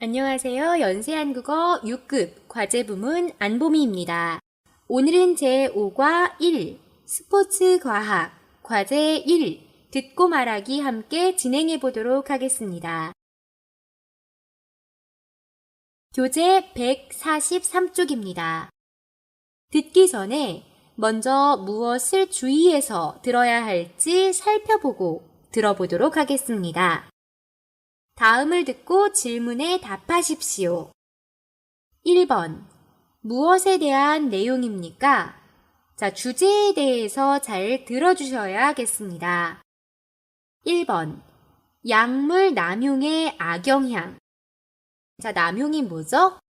안녕하세요. 연세한국어 6급 과제 부문 안보미입니다. 오늘은 제5과 1 스포츠 과학 과제 1 듣고 말하기 함께 진행해 보도록 하겠습니다. 교재 143쪽입니다. 듣기 전에 먼저 무엇을 주의해서 들어야 할지 살펴보고 들어보도록 하겠습니다. 다음을 듣고 질문에 답하십시오. 1번. 무엇에 대한 내용입니까? 자, 주제에 대해서 잘 들어주셔야겠습니다. 1번. 약물 남용의 악영향. 자, 남용이 뭐죠?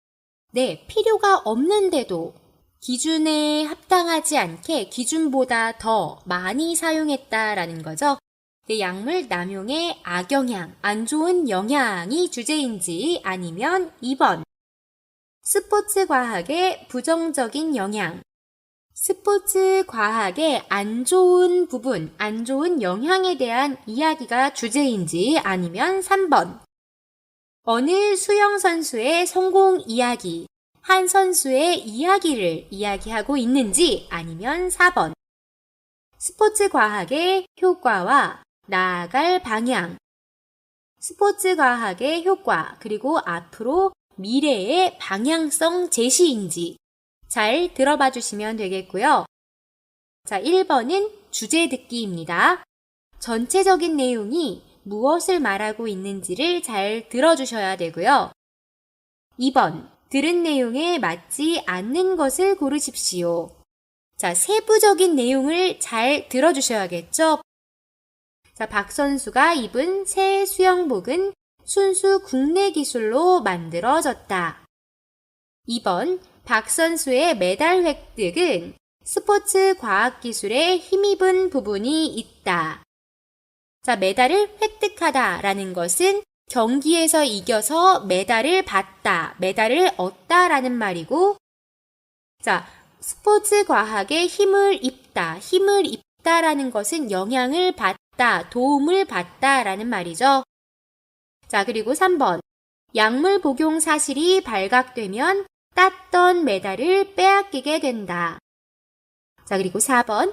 네, 필요가 없는데도 기준에 합당하지 않게 기준보다 더 많이 사용했다라는 거죠. 약물 남용의 악영향, 안 좋은 영향이 주제인지 아니면 2번. 스포츠 과학의 부정적인 영향. 스포츠 과학의 안 좋은 부분, 안 좋은 영향에 대한 이야기가 주제인지 아니면 3번. 어느 수영 선수의 성공 이야기, 한 선수의 이야기를 이야기하고 있는지 아니면 4번. 스포츠 과학의 효과와 나아갈 방향, 스포츠 과학의 효과 그리고 앞으로 미래의 방향성 제시인지 잘 들어봐 주시면 되겠고요. 자, 1번은 주제 듣기입니다. 전체적인 내용이 무엇을 말하고 있는지를 잘 들어주셔야 되고요. 2번, 들은 내용에 맞지 않는 것을 고르십시오. 자, 세부적인 내용을 잘 들어주셔야겠죠? 자, 박 선수가 입은 새 수영복은 순수 국내 기술로 만들어졌다. 2번, 박 선수의 메달 획득은 스포츠 과학 기술에 힘입은 부분이 있다. 자, 메달을 획득하다라는 것은 경기에서 이겨서 메달을 받다, 메달을 얻다라는 말이고, 자, 스포츠 과학에 힘을 입다라는 것은 영향을 받다, 도움을 받다라는 말이죠. 자, 그리고 3번. 약물 복용 사실이 발각되면 땄던 메달을 빼앗기게 된다. 자, 그리고 4번.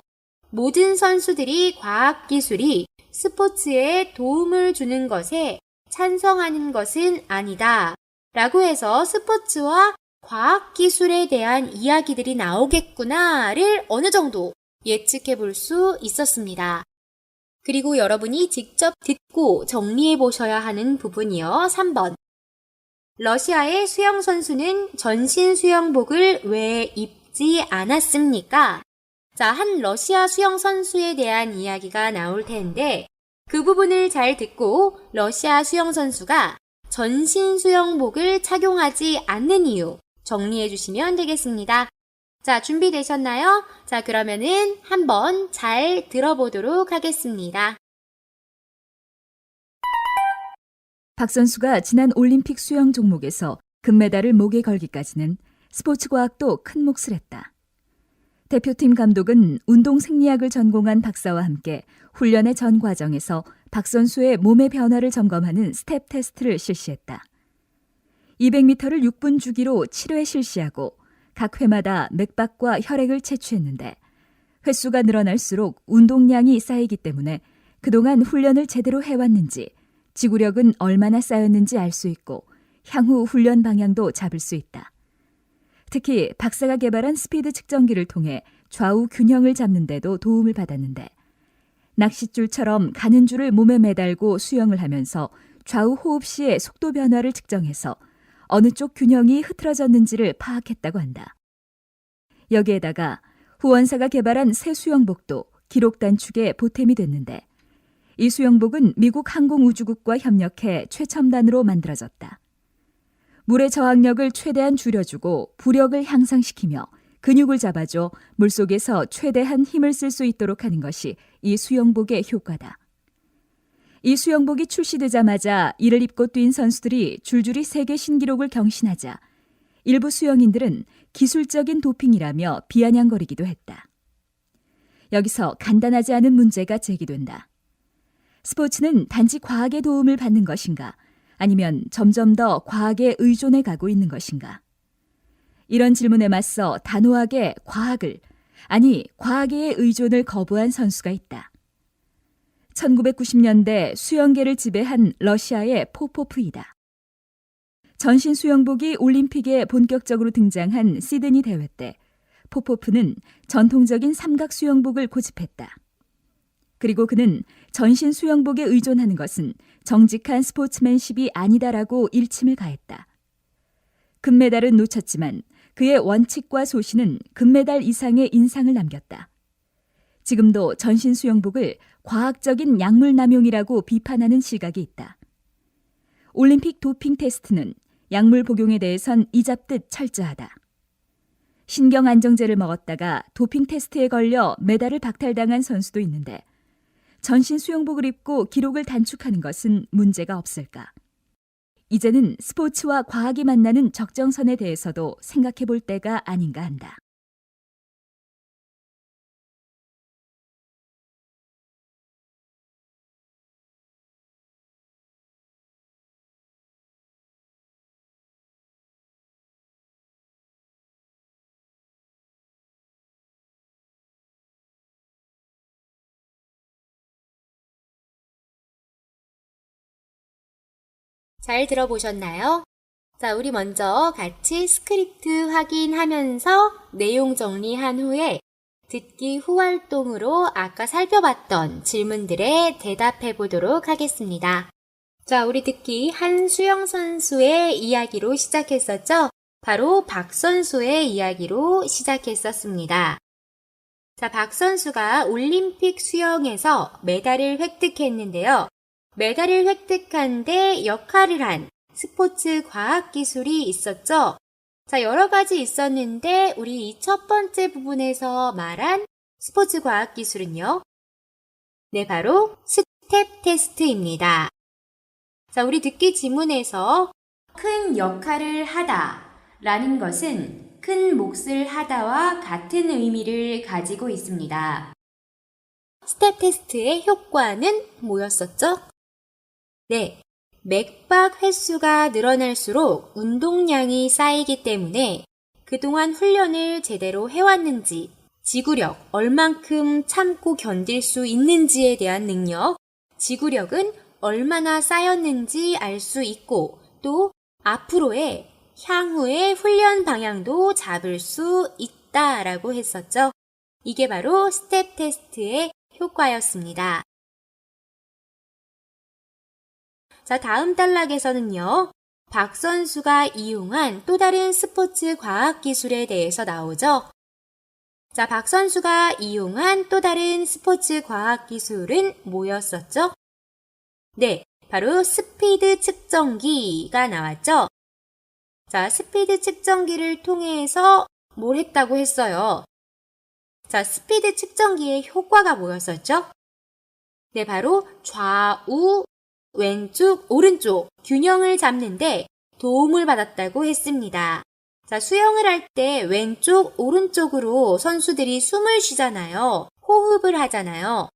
모든 선수들이 과학기술이 스포츠에 도움을 주는 것에 찬성하는 것은 아니다. 라고 해서 스포츠와 과학기술에 대한 이야기들이 나오겠구나를 어느 정도 예측해 볼 수 있었습니다. 그리고 여러분이 직접 듣고 정리해 보셔야 하는 부분이요. 3번. 러시아의 수영 선수는 전신 수영복을 왜 입지 않았습니까? 자, 한 러시아 수영 선수에 대한 이야기가 나올 텐데 그 부분을 잘 듣고 러시아 수영 선수가 전신 수영복을 착용하지 않는 이유 정리해 주시면 되겠습니다. 자, 준비되셨나요? 자, 그러면은 한번 잘 들어보도록 하겠습니다. 박 선수가 지난 올림픽 수영 종목에서 금메달을 목에 걸기까지는 스포츠 과학도 큰 몫을 했다. 대표팀 감독은 운동 생리학을 전공한 박사와 함께 훈련의 전 과정에서 박 선수의 몸의 변화를 점검하는 스텝 테스트를 실시했다. 200m를 6분 주기로 7회 실시하고 각 회마다 맥박과 혈액을 채취했는데 횟수가 늘어날수록 운동량이 쌓이기 때문에 그동안 훈련을 제대로 해왔는지 지구력은 얼마나 쌓였는지 알 수 있고 향후 훈련 방향도 잡을 수 있다. 특히 박사가 개발한 스피드 측정기를 통해 좌우 균형을 잡는 데도 도움을 받았는데 낚싯줄처럼 가는 줄을 몸에 매달고 수영을 하면서 좌우 호흡 시의 속도 변화를 측정해서 어느 쪽 균형이 흐트러졌는지를 파악했다고 한다. 여기에다가 후원사가 개발한 새 수영복도 기록 단축에 보탬이 됐는데 이 수영복은 미국 항공우주국과 협력해 최첨단으로 만들어졌다. 물의 저항력을 최대한 줄여주고 부력을 향상시키며 근육을 잡아줘 물속에서 최대한 힘을 쓸 수 있도록 하는 것이 이 수영복의 효과다. 이 수영복이 출시되자마자 이를 입고 뛴 선수들이 줄줄이 세계 신기록을 경신하자 일부 수영인들은 기술적인 도핑이라며 비아냥거리기도 했다. 여기서 간단하지 않은 문제가 제기된다. 스포츠는 단지 과학의 도움을 받는 것인가? 아니면 점점 더 과학에 의존해 가고 있는 것인가? 이런 질문에 맞서 단호하게 과학을, 아니 과학의 의존을 거부한 선수가 있다. 1990년대 수영계를 지배한 러시아의 포포프이다. 전신 수영복이 올림픽에 본격적으로 등장한 시드니 대회 때 포포프는 전통적인 삼각 수영복을 고집했다. 그리고 그는 전신 수영복에 의존하는 것은 정직한 스포츠맨십이 아니다라고 일침을 가했다. 금메달은 놓쳤지만 그의 원칙과 소신은 금메달 이상의 인상을 남겼다. 지금도 전신 수영복을 과학적인 약물 남용이라고 비판하는 시각이 있다. 올림픽 도핑 테스트는 약물 복용에 대해선 이잡듯 철저하다. 신경 안정제를 먹었다가 도핑 테스트에 걸려 메달을 박탈당한 선수도 있는데 전신 수영복을 입고 기록을 단축하는 것은 문제가 없을까? 이제는 스포츠와 과학이 만나는 적정선에 대해서도 생각해 볼 때가 아닌가 한다. 잘 들어보셨나요? 자, 우리 먼저 같이 스크립트 확인하면서 내용 정리한 후에 듣기 후 활동으로 아까 살펴봤던 질문들에 대답해 보도록 하겠습니다. 자, 우리 듣기 한 수영 선수의 이야기로 시작했었죠? 바로 박 선수의 이야기로 시작했었습니다. 자, 박 선수가 올림픽 수영에서 메달을 획득했는데요. 메달을 획득한 데 역할을 한 스포츠 과학 기술이 있었죠. 자, 여러 가지 있었는데 우리 이 첫 번째 부분에서 말한 스포츠 과학 기술은요. 네, 바로 스텝 테스트입니다. 자, 우리 듣기 지문에서 큰 역할을 하다 라는 것은 큰 몫을 하다와 같은 의미를 가지고 있습니다. 스텝 테스트의 효과는 뭐였었죠? 네, 맥박 횟수가 늘어날수록 운동량이 쌓이기 때문에 그동안 훈련을 제대로 해왔는지, 지구력, 얼만큼 참고 견딜 수 있는지에 대한 능력, 지구력은 얼마나 쌓였는지 알 수 있고 또 앞으로의 향후의 훈련 방향도 잡을 수 있다라고 했었죠. 이게 바로 스텝 테스트의 효과였습니다. 자, 다음 단락에서는요. 박 선수가 이용한 또 다른 스포츠 과학 기술에 대해서 나오죠. 자, 박 선수가 이용한 또 다른 스포츠 과학 기술은 뭐였었죠? 네, 바로 스피드 측정기가 나왔죠. 자, 스피드 측정기를 통해서 뭘 했다고 했어요? 자, 스피드 측정기의 효과가 뭐였었죠? 네, 바로 좌우, 왼쪽, 오른쪽 균형을 잡는데 도움을 받았다고 했습니다. 자, 수영을 할 때 왼쪽, 오른쪽으로 선수들이 숨을 쉬잖아요. 호흡을 하잖아요.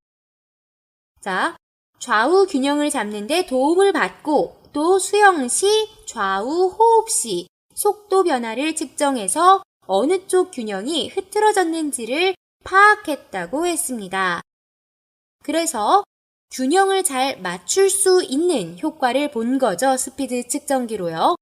자, 좌우 균형을 잡는데 도움을 받고 또 수영 시 좌우 호흡 시 속도 변화를 측정해서 어느 쪽 균형이 흐트러졌는지를 파악했다고 했습니다. 그래서 균형을 잘 맞출 수 있는 효과를 본 거죠. 스피드 측정기로요.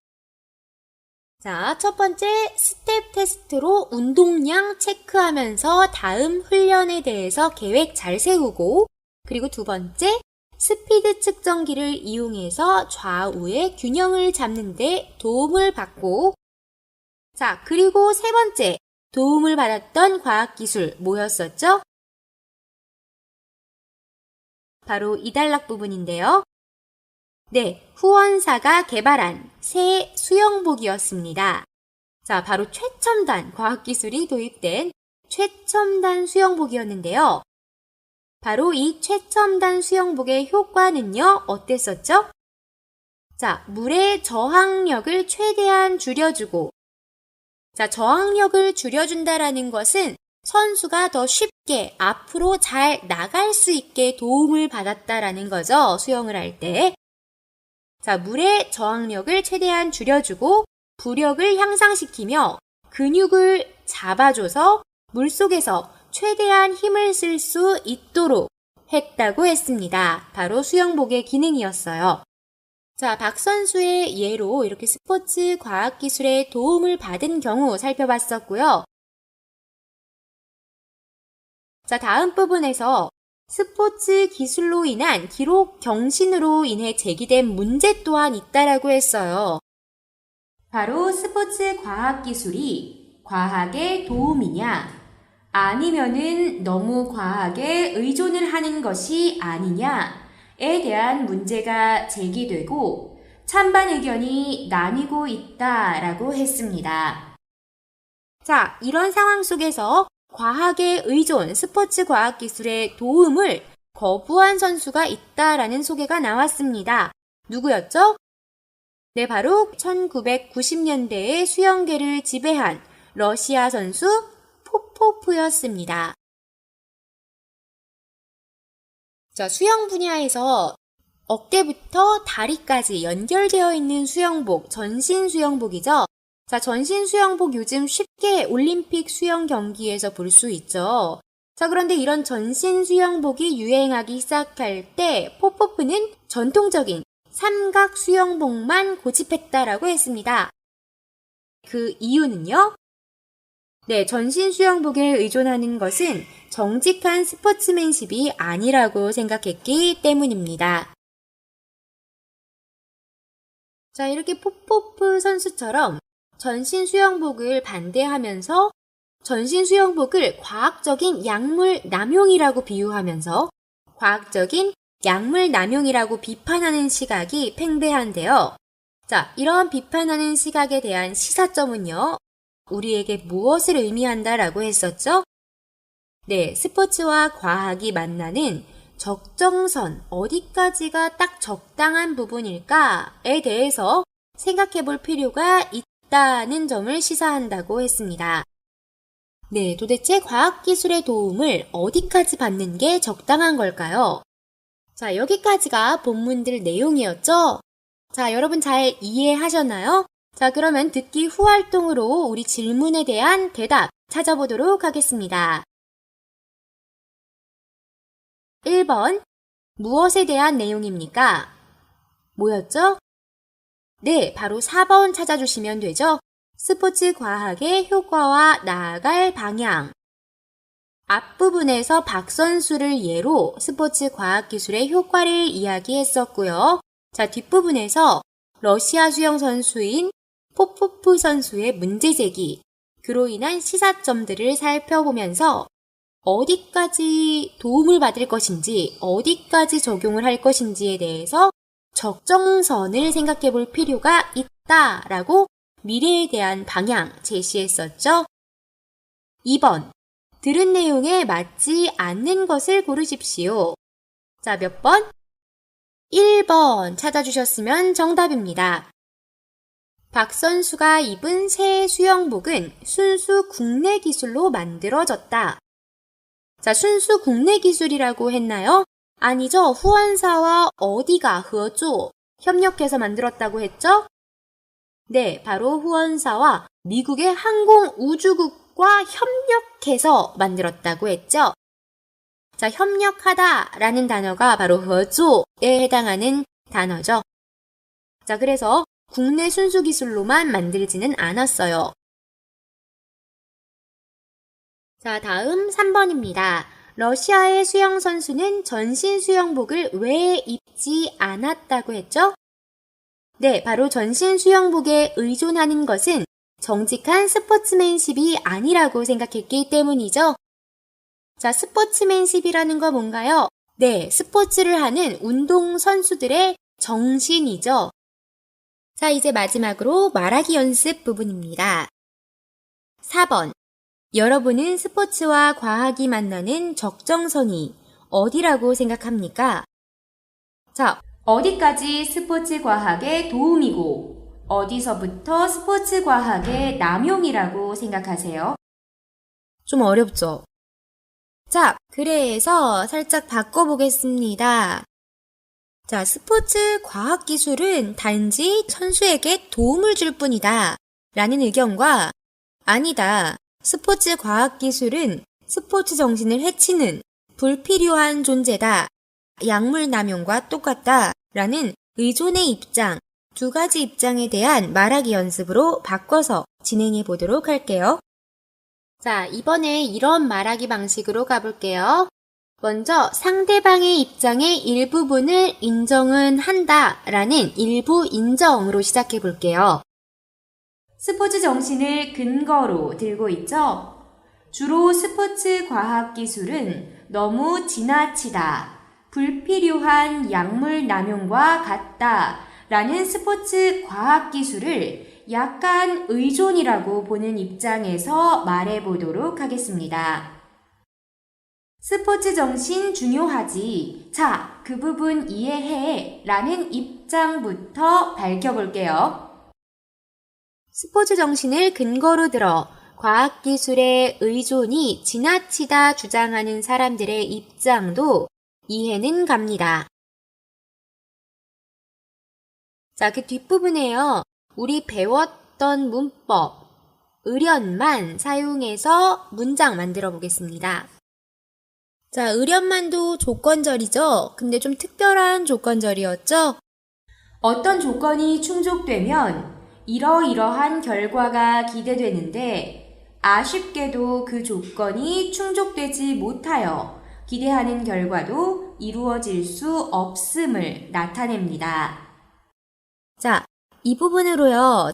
자, 첫 번째 스텝 테스트로 운동량 체크하면서 다음 훈련에 대해서 계획 잘 세우고, 그리고 두 번째 스피드 측정기를 이용해서 좌우의 균형을 잡는 데 도움을 받고, 자, 그리고 세 번째 도움을 받았던 과학기술 뭐였었죠? 바로 이 단락 부분인데요. 네, 후원사가 개발한 새 수영복이었습니다. 자, 바로 최첨단 과학기술이 도입된 최첨단 수영복이었는데요. 바로 이 최첨단 수영복의 효과는요, 어땠었죠? 자, 물의 저항력을 최대한 줄여주고, 자, 저항력을 줄여준다라는 것은 선수가 더 쉽게 앞으로 잘 나갈 수 있게 도움을 받았다라는 거죠. 수영을 할 때. 자, 물의 저항력을 최대한 줄여주고 부력을 향상시키며 근육을 잡아줘서 물속에서 최대한 힘을 쓸 수 있도록 했다고 했습니다. 바로 수영복의 기능이었어요. 자, 박 선수의 예로 이렇게 스포츠 과학기술의 도움을 받은 경우 살펴봤었고요. 자, 다음 부분에서 스포츠 기술로 인한 기록 경신으로 인해 제기된 문제 또한 있다라고 했어요. 바로 스포츠 과학기술이 과학에 도움이냐, 아니면은 너무 과학에 의존을 하는 것이 아니냐에 대한 문제가 제기되고 찬반 의견이 나뉘고 있다라고 했습니다. 자, 이런 상황 속에서 과학에 의존, 스포츠 과학기술의 도움을 거부한 선수가 있다라는 소개가 나왔습니다. 누구였죠? 네, 바로 1990년대에 수영계를 지배한 러시아 선수 포포프였습니다. 자, 수영 분야에서 어깨부터 다리까지 연결되어 있는 수영복, 전신 수영복이죠. 자, 전신 수영복 요즘 쉽게 올림픽 수영 경기에서 볼 수 있죠. 자, 그런데 이런 전신 수영복이 유행하기 시작할 때 포포프는 전통적인 삼각 수영복만 고집했다라고 했습니다. 그 이유는요? 네, 전신 수영복에 의존하는 것은 정직한 스포츠맨십이 아니라고 생각했기 때문입니다. 자, 이렇게 포포프 선수처럼 전신 수영복을 반대하면서 전신 수영복을 과학적인 약물 남용이라고 비유하면서 과학적인 약물 남용이라고 비판하는 시각이 팽배한데요. 자, 이러한 비판하는 시각에 대한 시사점은요, 우리에게 무엇을 의미한다라고 했었죠? 네, 스포츠와 과학이 만나는 적정선, 어디까지가 딱 적당한 부분일까에 대해서 생각해 볼 필요가 있다는 점을 시사한다고 했습니다. 네, 도대체 과학기술의 도움을 어디까지 받는 게 적당한 걸까요? 자, 여기까지가 본문들 내용이었죠? 자, 여러분 잘 이해하셨나요? 자, 그러면 듣기 후 활동으로 우리 질문에 대한 대답 찾아보도록 하겠습니다. 1번, 무엇에 대한 내용입니까? 뭐였죠? 네, 바로 4번 찾아주시면 되죠? 스포츠 과학의 효과와 나아갈 방향. 앞부분에서 박 선수를 예로 스포츠 과학 기술의 효과를 이야기했었고요. 자, 뒷부분에서 러시아 수영 선수인 포포프 선수의 문제 제기, 그로 인한 시사점들을 살펴보면서 어디까지 도움을 받을 것인지, 어디까지 적용을 할 것인지에 대해서 적정선을 생각해 볼 필요가 있다라고 미래에 대한 방향 제시했었죠. 2번, 들은 내용에 맞지 않는 것을 고르십시오. 자, 몇 번? 1번 찾아주셨으면 정답입니다. 박 선수가 입은 새 수영복은 순수 국내 기술로 만들어졌다. 자, 순수 국내 기술이라고 했나요? 아니죠. 후원사와 어디가合作, 협력해서 만들었다고 했죠? 네, 바로 후원사와 미국의 항공우주국과 협력해서 만들었다고 했죠. 자, 협력하다라는 단어가 바로 合作에 해당하는 단어죠. 자, 그래서 국내 순수 기술로만 만들지는 않았어요. 자, 다음 3번입니다. 러시아의 수영 선수는 전신 수영복을 왜 입지 않았다고 했죠? 네, 바로 전신 수영복에 의존하는 것은 정직한 스포츠맨십이 아니라고 생각했기 때문이죠. 자, 스포츠맨십이라는 거 뭔가요? 네, 스포츠를 하는 운동 선수들의 정신이죠. 자, 이제 마지막으로 말하기 연습 부분입니다. 4번. 여러분은 스포츠와 과학이 만나는 적정선이 어디라고 생각합니까? 자, 어디까지 스포츠 과학의 도움이고 어디서부터 스포츠 과학의 남용이라고 생각하세요? 좀 어렵죠? 자, 그래서 살짝 바꿔보겠습니다. 자, 스포츠 과학기술은 단지 선수에게 도움을 줄 뿐이다 라는 의견과 아니다, 스포츠 과학기술은 스포츠 정신을 해치는 불필요한 존재다, 약물 남용과 똑같다 라는 의존의 입장, 두 가지 입장에 대한 말하기 연습으로 바꿔서 진행해 보도록 할게요. 자, 이번에 이런 말하기 방식으로 가볼게요. 먼저 상대방의 입장의 일부분을 인정은 한다 라는 일부 인정으로 시작해 볼게요. 스포츠 정신을 근거로 들고 있죠? 주로 스포츠 과학 기술은 너무 지나치다, 불필요한 약물 남용과 같다 라는 스포츠 과학 기술을 약간 의존이라고 보는 입장에서 말해 보도록 하겠습니다. 스포츠 정신 중요하지. 자, 그 부분 이해해 라는 입장부터 밝혀볼게요. 스포츠 정신을 근거로 들어 과학기술의 의존이 지나치다 주장하는 사람들의 입장도 이해는 갑니다. 자, 그 뒷부분에요. 우리 배웠던 문법, 의련만 사용해서 문장 만들어 보겠습니다. 자, 의련만도 조건절이죠? 근데 좀 특별한 조건절이었죠? 어떤 조건이 충족되면 이러이러한 결과가 기대되는데 아쉽게도 그 조건이 충족되지 못하여 기대하는 결과도 이루어질 수 없음을 나타냅니다. 자, 이 부분으로요.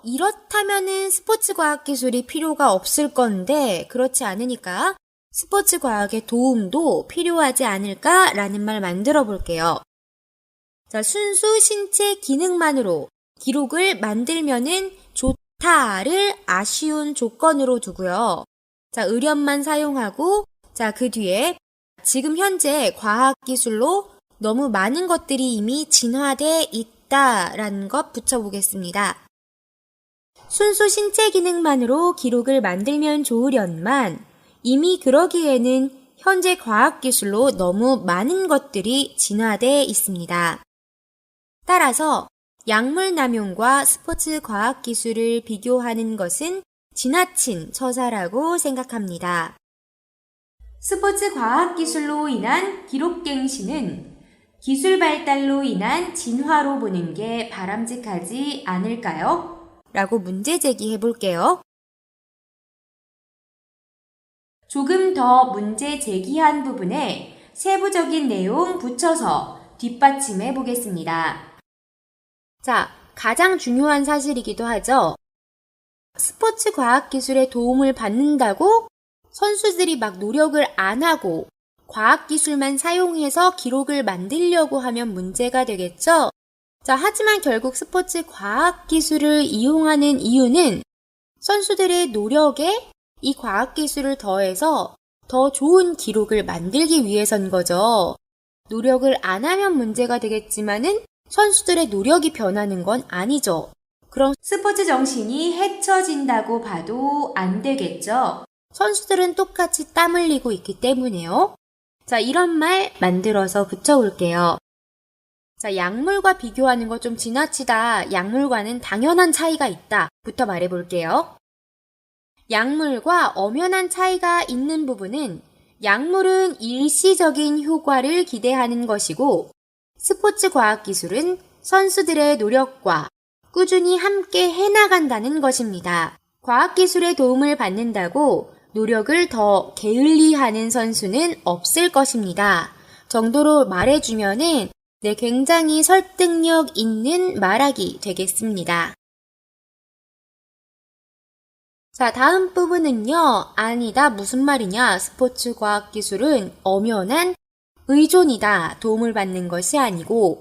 이렇다면은 스포츠 과학 기술이 필요가 없을 건데 그렇지 않으니까 스포츠 과학의 도움도 필요하지 않을까라는 말 만들어 볼게요. 자, 순수 신체 기능만으로 기록을 만들면은 좋다를 아쉬운 조건으로 두고요. 자, 의련만 사용하고, 자, 그 뒤에 지금 현재 과학 기술로 너무 많은 것들이 이미 진화돼 있다라는 것 붙여보겠습니다. 순수 신체 기능만으로 기록을 만들면 좋으련만 이미 그러기에는 현재 과학기술로 너무 많은 것들이 진화돼 있습니다. 따라서 약물 남용과 스포츠 과학기술을 비교하는 것은 지나친 처사라고 생각합니다. 스포츠 과학기술로 인한 기록갱신은 기술 발달로 인한 진화로 보는 게 바람직하지 않을까요? 라고 문제 제기해 볼게요. 조금 더 문제 제기한 부분에 세부적인 내용 붙여서 뒷받침해 보겠습니다. 자, 가장 중요한 사실이기도 하죠. 스포츠 과학 기술의 도움을 받는다고 선수들이 막 노력을 안 하고 과학 기술만 사용해서 기록을 만들려고 하면 문제가 되겠죠? 자, 하지만 결국 스포츠 과학 기술을 이용하는 이유는 선수들의 노력에 이 과학기술을 더해서 더 좋은 기록을 만들기 위해서인 거죠. 노력을 안 하면 문제가 되겠지만은 선수들의 노력이 변하는 건 아니죠. 그럼 스포츠 정신이 해쳐진다고 봐도 안 되겠죠. 선수들은 똑같이 땀 흘리고 있기 때문에요. 자, 이런 말 만들어서 붙여볼게요. 자, 약물과 비교하는 거 좀 지나치다. 약물과는 당연한 차이가 있다. 부터 말해볼게요. 약물과 엄연한 차이가 있는 부분은 약물은 일시적인 효과를 기대하는 것이고 스포츠 과학 기술은 선수들의 노력과 꾸준히 함께 해나간다는 것입니다. 과학 기술의 도움을 받는다고 노력을 더 게을리하는 선수는 없을 것입니다. 정도로 말해주면은 굉장히 설득력 있는 말하기 되겠습니다. 자, 다음 부분은요. 아니다, 무슨 말이냐. 스포츠 과학 기술은 엄연한 의존이다. 도움을 받는 것이 아니고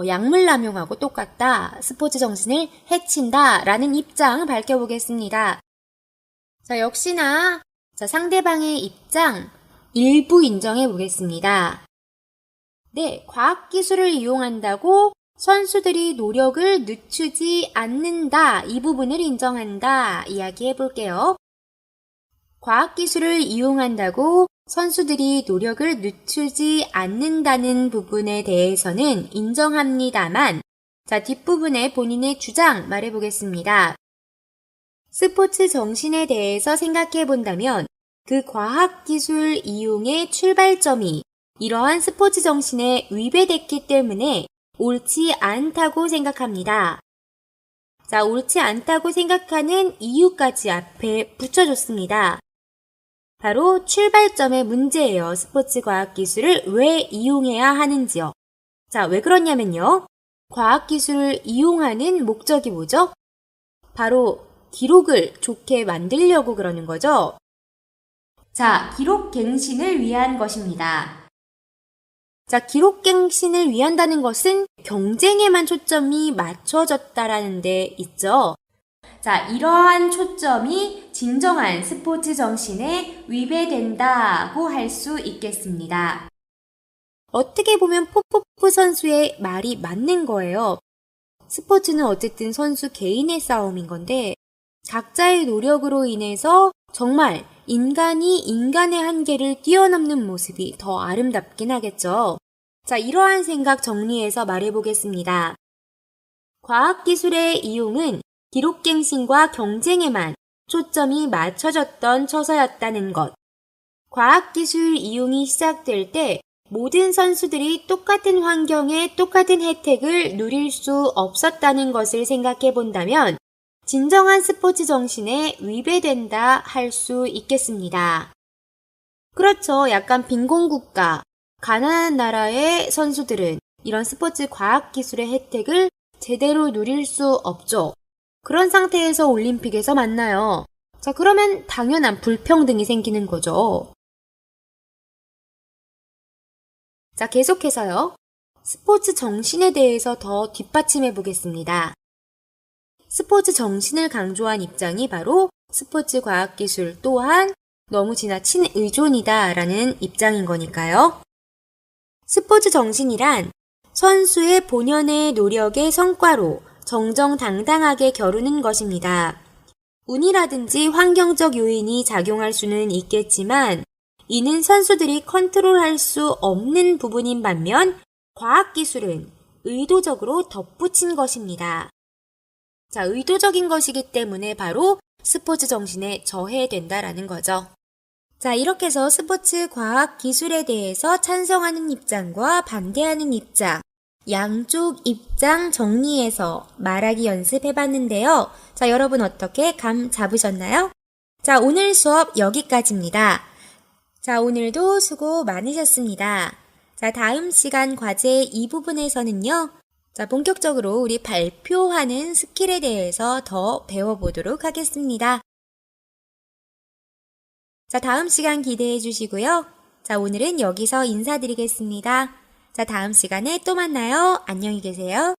약물 남용하고 똑같다. 스포츠 정신을 해친다. 라는 입장 밝혀보겠습니다. 자, 역시나 상대방의 입장 일부 인정해 보겠습니다. 네, 과학 기술을 이용한다고 선수들이 노력을 늦추지 않는다. 이 부분을 인정한다. 이야기해 볼게요. 과학기술을 이용한다고 선수들이 노력을 늦추지 않는다는 부분에 대해서는 인정합니다만, 자, 뒷부분에 본인의 주장 말해보겠습니다. 스포츠 정신에 대해서 생각해 본다면 그 과학기술 이용의 출발점이 이러한 스포츠 정신에 위배됐기 때문에 옳지 않다고 생각합니다. 자, 옳지 않다고 생각하는 이유까지 앞에 붙여줬습니다. 바로 출발점의 문제예요. 스포츠 과학기술을 왜 이용해야 하는지요. 자, 왜 그러냐면요. 과학기술을 이용하는 목적이 뭐죠? 바로 기록을 좋게 만들려고 그러는 거죠. 자, 기록 갱신을 위한 것입니다. 자, 기록 갱신을 위한다는 것은 경쟁에만 초점이 맞춰졌다라는 데 있죠. 자, 이러한 초점이 진정한 스포츠 정신에 위배된다고 할 수 있겠습니다. 어떻게 보면 포포프 선수의 말이 맞는 거예요. 스포츠는 어쨌든 선수 개인의 싸움인 건데 각자의 노력으로 인해서 정말 인간이 인간의 한계를 뛰어넘는 모습이 더 아름답긴 하겠죠. 자, 이러한 생각 정리해서 말해보겠습니다. 과학기술의 이용은 기록갱신과 경쟁에만 초점이 맞춰졌던 처서였다는 것. 과학기술 이용이 시작될 때 모든 선수들이 똑같은 환경에 똑같은 혜택을 누릴 수 없었다는 것을 생각해 본다면 진정한 스포츠 정신에 위배된다 할 수 있겠습니다. 그렇죠. 약간 빈곤국가, 가난한 나라의 선수들은 이런 스포츠 과학기술의 혜택을 제대로 누릴 수 없죠. 그런 상태에서 올림픽에서 만나요. 자, 그러면 당연한 불평등이 생기는 거죠. 자, 계속해서요. 스포츠 정신에 대해서 더 뒷받침해 보겠습니다. 스포츠 정신을 강조한 입장이 바로 스포츠 과학기술 또한 너무 지나친 의존이다라는 입장인 거니까요. 스포츠 정신이란 선수의 본연의 노력의 성과로 정정당당하게 겨루는 것입니다. 운이라든지 환경적 요인이 작용할 수는 있겠지만 이는 선수들이 컨트롤할 수 없는 부분인 반면 과학기술은 의도적으로 덧붙인 것입니다. 자, 의도적인 것이기 때문에 바로 스포츠 정신에 저해된다라는 거죠. 자, 이렇게 해서 스포츠 과학 기술에 대해서 찬성하는 입장과 반대하는 입장, 양쪽 입장 정리해서 말하기 연습해봤는데요. 자, 여러분 어떻게 감 잡으셨나요? 자, 오늘 수업 여기까지입니다. 자, 오늘도 수고 많으셨습니다. 자, 다음 시간 과제 이 부분에서는요. 자, 본격적으로 우리 발표하는 스킬에 대해서 더 배워보도록 하겠습니다. 자, 다음 시간 기대해 주시고요. 자, 오늘은 여기서 인사드리겠습니다. 자, 다음 시간에 또 만나요. 안녕히 계세요.